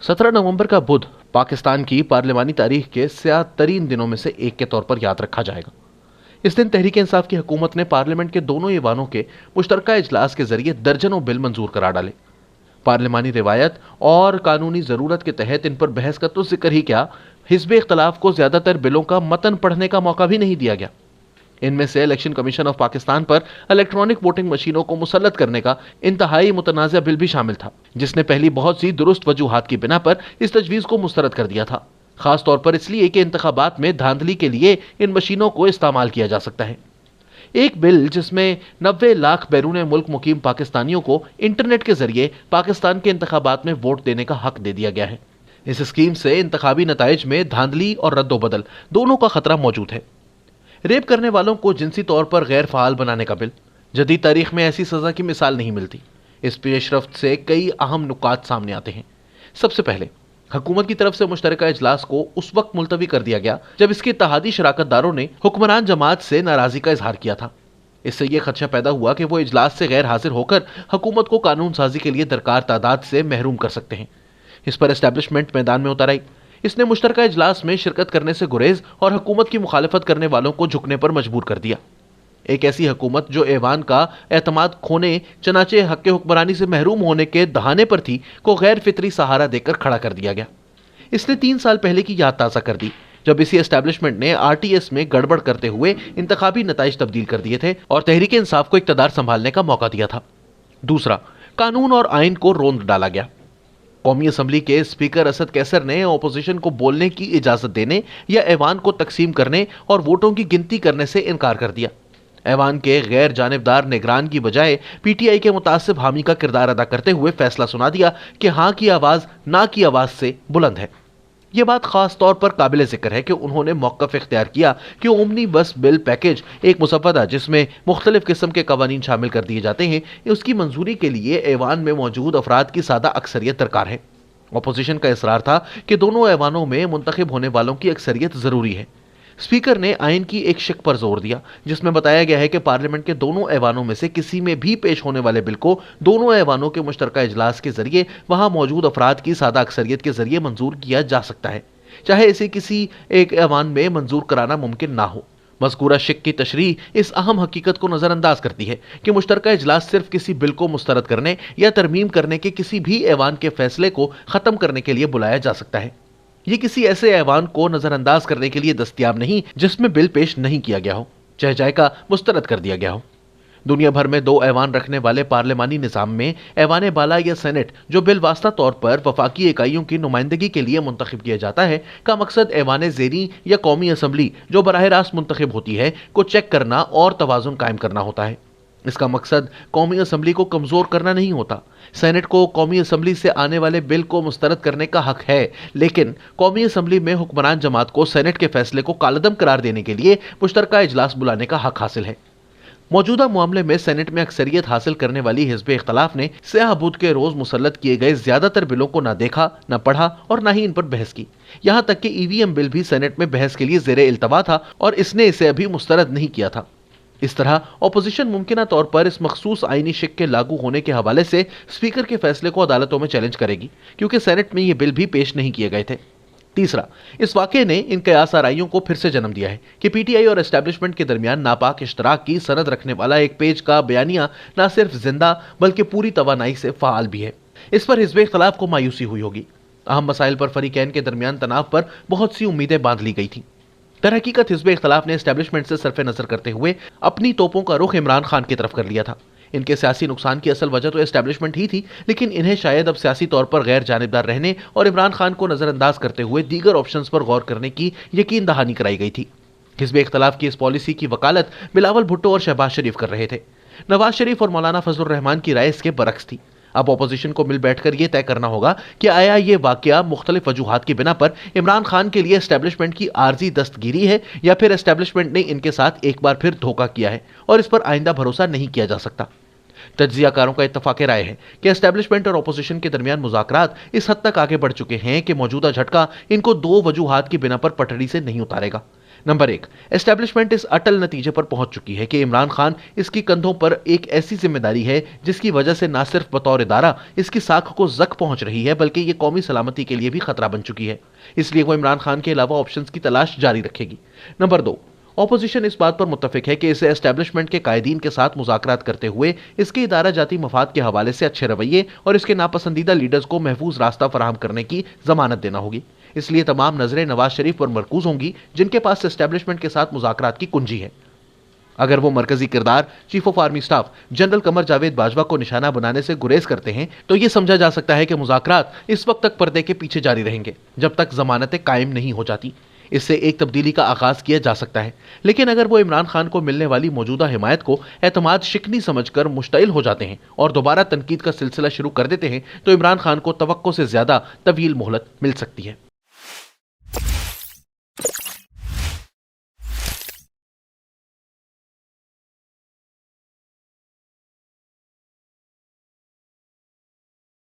17 नवंबर का बुध पाकिस्तान की पार्लिमानी तारीख के स्याह तरीन दिनों में से एक के तौर पर याद रखा जाएगा। इस दिन तहरीक इंसाफ की हुकूमत ने पार्लियामेंट के दोनों ऐवानों के मुश्तरका इजलास के जरिए दर्जनों बिल मंजूर करार डाले। पार्लिमानी रिवायत और कानूनी जरूरत के तहत इन पर बहस का तो जिक्र ही क्या, हिस्ब इख्तलाफ को ज्यादातर बिलों का मतन पढ़ने का मौका भी नहीं दिया गया। इनमें से इलेक्शन कमीशन ऑफ पाकिस्तान पर इलेक्ट्रॉनिक वोटिंग मशीनों को मुसल्लत करने का इंतहाई मुतनाज़ा बिल भी शामिल था, जिसने पहली बहुत सी दुरुस्त वजूहात की बिना पर इस तजवीज़ को मुस्तरद कर दिया था, खास तौर पर इसलिए कि इंतखाबात में धांधली के लिए इन मशीनों को इस्तेमाल किया जा सकता है। एक बिल जिसमें 90 लाख बैरून मुल्क मुकीम पाकिस्तानियों को इंटरनेट के जरिए पाकिस्तान के इंतखाबात में वोट देने का हक दे दिया गया है। इस स्कीम से इंतखाबी नताइज में धांधली और रद्दोबदल दोनों का खतरा मौजूद है। रेप करने वालों को जिनसी तौर पर गैर फाल बनाने का बिल, जदीद तारीख में ऐसी सजा की मिसाल नहीं मिलती। इस पेशरफ्त से कई अहम नुकात सामने आते हैं। सबसे पहले, हुकूमत की तरफ से मुश्तरका इजलास को उस वक्त मुलतवी कर दिया गया जब इसके इत्तेहादी शराकतदारों ने हुक्मरान जमात से नाराजगी का इजहार किया था। इससे यह खदशा पैदा हुआ कि वो इजलास से गैर हाजिर होकर हुकूमत को कानून साजी के लिए दरकार तादाद से महरूम कर सकते हैं। इस पर एस्टेब्लिशमेंट मैदान में उतर आई। इसने मुश्तरका इजलास में शिरकत करने से गुरेज और हुकूमत की मुखालफत करने वालों को झुकने पर मजबूर कर दिया। एक ऐसी हुकूमत जो ऐवान का एतमाद खोने, चनाचे हक हुक्मरानी से महरूम होने के दहाने पर थी, को गैर फितरी सहारा देकर खड़ा कर दिया गया। इसने 3 साल पहले की याद ताज़ा कर दी जब इसी एस्टेब्लिशमेंट ने आरटीएस में गड़बड़ करते हुए इंतखाबी नताइज तब्दील कर दिए थे और तहरीक इंसाफ को इक़्तिदार संभालने का मौका दिया था। दूसरा, कानून और आइन को रोंद डाला गया। कौमी असम्बली के स्पीकर असद कैसर ने अपोजिशन को बोलने की इजाजत देने या ऐवान को तकसीम करने और वोटों की गिनती करने से इनकार कर दिया। ऐवान के गैर जानिबदार निगरान की बजाय पीटीआई के मुतासिब हामी का किरदार अदा करते हुए फैसला सुना दिया कि हाँ की आवाज ना की आवाज से बुलंद है। यह बात खास तौर पर काबिल जिक्र है कि उन्होंने मौक़िफ़ इख्तियार किया कि ओमनी बस बिल पैकेज, एक मुसव्वदा जिसमें मुख्तलिफ किस्म के कवानीन शामिल कर दिए जाते हैं, उसकी मंजूरी के लिए ऐवान में मौजूद अफराद की सादा अक्सरियत दरकार है। अपोजिशन का इसरार था कि दोनों ऐवानों में मुंतखब होने वालों की अक्सरियत जरूरी है। स्पीकर ने आइन की एक शिक पर जोर दिया जिसमें बताया गया है कि पार्लियामेंट के दोनों ऐवानों में से किसी में भी पेश होने वाले बिल को दोनों ऐवानों के मुश्तरका इजलास के जरिए वहां मौजूद अफराद की सादा अक्सरियत के जरिए मंजूर किया जा सकता है, चाहे इसे किसी एक ऐवान में मंजूर कराना मुमकिन ना हो। मज़कूरा शिक की तशरीह इस अहम हकीकत को नज़रअंदाज करती है कि मुश्तरका इजलास सिर्फ किसी बिल को मुस्तरद करने या तरमीम करने के किसी भी ऐवान के फैसले को ख़त्म करने के लिए बुलाया जा सकता है। ये किसी ऐसे ऐवान को नजरअंदाज करने के लिए दस्तयाब नहीं जिसमें बिल पेश नहीं किया गया हो, चाहे जायका मुस्तरद कर दिया गया हो। दुनिया भर में 2 ऐवान रखने वाले पार्लिमानी निज़ाम में ऐवान बाला या सेनेट, जो बिलवास्ता तौर पर वफाकी इकाइयों की नुमाइंदगी के लिए मुंतखब किया जाता है, का मकसद ऐवान ज़ेरी या कौमी असम्बली, जो बराह रास्त मुंतखब होती है, को चेक करना और तवाज़ुन कायम करना होता है। इसका मकसद कौमी असम्बली को कमज़ोर करना नहीं होता। सेनेट को कौमी असम्बली से आने वाले बिल को मुस्तरद करने का हक है, लेकिन कौमी असम्बली में हुक्मरान जमात को सेनेट के फैसले को कालदम करार देने के लिए मुश्तरका इजलास बुलाने का हक हासिल है। मौजूदा मामले में सेनेट में अक्सरियत हासिल करने वाली हिज़्ब इख्तलाफ ने स्याह बुध के रोज मुसल्लत किए गए ज्यादातर बिलों को ना देखा, ना पढ़ा और ना ही इन पर बहस की। यहां तक कि ईवीएम बिल भी सेनेट में बहस के लिए ज़ेरे इल्तवा था और इसने इसे अभी मुस्तरद नहीं किया था। इस तरह अपोजिशन मुमकिना तौर पर इस मखसूस आईनी शिक के लागू होने के हवाले से स्पीकर के फैसले को अदालतों में चैलेंज करेगी, क्योंकि सेनेट में ये बिल भी पेश नहीं किए गए थे। तीसरा, इस वाक़े ने इन कयास आराइयों को फिर से जन्म दिया है कि पीटीआई और एस्टेब्लिशमेंट के दरमियान नापाक इश्तराक की सनद रखने वाला एक पेज का बयानिया न सिर्फ जिंदा बल्कि पूरी तवानाई से फ़ाल भी है। इस पर हिज़्ब इख्तिलाफ को मायूसी हुई होगी। अहम मसाइल पर फरीकैन के दरमियान तनाव पर बहुत सी उम्मीदें बांध ली गई थी। दरहकीकत हिज़्ब इख्तिलाफ ने एस्टेब्लिशमेंट से सरफ नज़र करते हुए अपनी तोपों का रुख इमरान खान की तरफ कर लिया था। इनके सियासी नुकसान की असल वजह तो एस्टेब्लिशमेंट ही थी, लेकिन इन्हें शायद अब सियासी तौर पर गैर जानिबदार रहने और इमरान खान को नज़रअंदाज करते हुए दीगर ऑप्शंस पर गौर करने की यकीन दहानी कराई गई थी। हिज़्ब इख्तिलाफ की इस पॉलिसी की वकालत बिलावल भुट्टो और शहबाज शरीफ कर रहे थे। नवाज शरीफ और मौलाना फजलुर रहमान की राय इसके बरक्स थी। अब अपोजिशन को मिल बैठकर यह तय करना होगा कि आया ये वाकया मुख्तलिफ वजूहात की बिना पर इमरान खान के लिए एस्टेब्लिशमेंट की आर्जी दस्तगिरी है या फिर एस्टेब्लिशमेंट ने इनके साथ एक बार फिर धोखा किया है और इस पर आइंदा भरोसा नहीं किया जा सकता। तज्जियाकारों का इत्तफाक राय है कि एस्टेब्लिशमेंट और अपोजिशन के दरमियान मुज़ाकरात इस हद तक आगे बढ़ चुके हैं कि मौजूदा झटका इनको 2 वजूहात की बिना पर पटड़ी से नहीं उतारेगा। नंबर 1, एस्टेब्लिशमेंट इस अटल नतीजे पर पहुंच चुकी है कि इमरान खान इसकी कंधों पर एक ऐसी जिम्मेदारी है जिसकी वजह से ना सिर्फ बतौर इदारा इसकी साख को जक पहुंच रही है, बल्कि ये कौमी सलामती के लिए भी खतरा बन चुकी है। इसलिए वो इमरान खान के अलावा ऑप्शंस की तलाश जारी रखेगी। नंबर 2, ऑपोजिशन इस बात पर मुत्तफिक है कि इसे एस्टेब्लिशमेंट के कायदीन के साथ मुज़ाकरात करते हुए इसके इदारा जाती मफाद के हवाले से अच्छे रवैये और इसके नापसंदीदा लीडर्स को महफूज रास्ता फराहम करने की जमानत देना होगी। इसलिए तमाम नजरें नवाज शरीफ पर मरकूज होंगी, जिनके पास एस्टेब्लिशमेंट के साथ मुज़ाकरात की कुंजी है। अगर वो मरकजी किरदार chief of army staff general Qamar Javed Bajwa को निशाना बनाने से गुरेज करते हैं, तो ये समझा जा सकता है कि मुज़ाकरात इस वक्त तक पर्दे के पीछे जारी रहेंगे, जब तक जमानतें कायम नहीं हो जाती। इससे एक तब्दीली का आगाज किया जा सकता है, लेकिन अगर वो इमरान खान को मिलने वाली मौजूदा हिमायत को एतमाद शिकनी समझकर मुश्तइल हो जाते हैं और दोबारा तनकीद का सिलसिला शुरू कर देते हैं, तो इमरान खान को तवक्को से ज्यादा तवील मोहलत मिल सकती है।